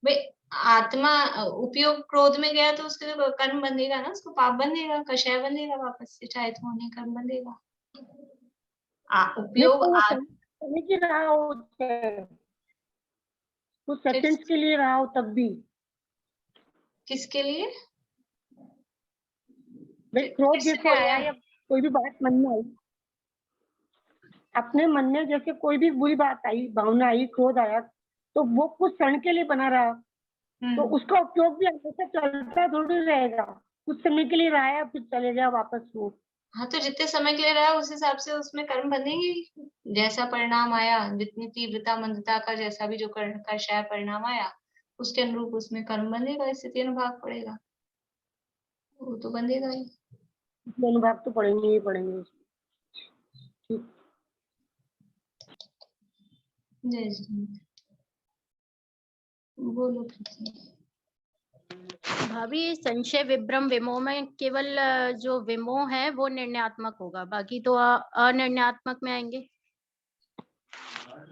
भाई, आत्मा उपयोग क्रोध में गया तो उसके तो कर्म बंधेगा ना, उसको पाप बंधेगा, कषाय बंधेगा, वापस से चाहे तो होने कर्म बंधेगा। उपयोग समझ ही रहा हो, कुछ सेकंड्स के लिए रहा हो तब भी। किसके लिए? भाई क्रोध जैसे आया या कोई भी बात मन में आई, अपने मन में जैसे कोई भी बुरी बात आई, भावना आई, क्रोध आया, तो वो कुछ क्षण के लिए बना रहा, तो उसका उपयोग भी हमेशा चलता थोड़ी रहेगा, कुछ समय के लिए रहा है फिर चले गया वापस वो। हाँ, तो जितने समय के लिए रहा उस हिसाब से उसमें कर्म बनेंगे ही। जैसा परिणाम आया, जितनी तीव्रता मंदता का जैसा भी जो कर्षाय परिणाम आया, उसके अनुरूप उसमें कर्म बनेगा, स्थिति अनुभाग पड़ेगा, वो तो बंधेगा ही। अनुभाग तो पढ़ेंगे ही पढ़ेंगे। ठीक। जय श्री बोलो प्रीति। भाभी संशय विभ्रम विमोह में केवल जो विमोह है वो निर्णयात्मक होगा, बाकी तो अनिर्णयात्मक में आएंगे।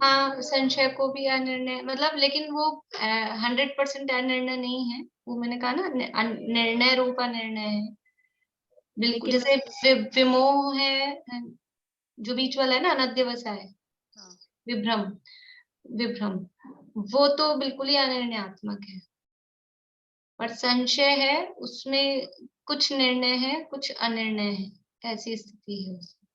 हाँ, संशय को भी अनिर्णय मतलब, लेकिन वो 100% अनिर्णय नहीं है, वो मैंने कहा ना, निर्णय रूप अनिर्णय है बिल्कुल। लेकिन जैसे विमोह है, जो बीच वाला है ना, अनध्यवसाय, विभ्रम, विभ्रम, वो तो बिल्कुल ही अनिर्णयात्मक है। और संशय है, उसमें कुछ निर्णय है कुछ अनिर्णय है, ऐसी स्थिति है उसमें।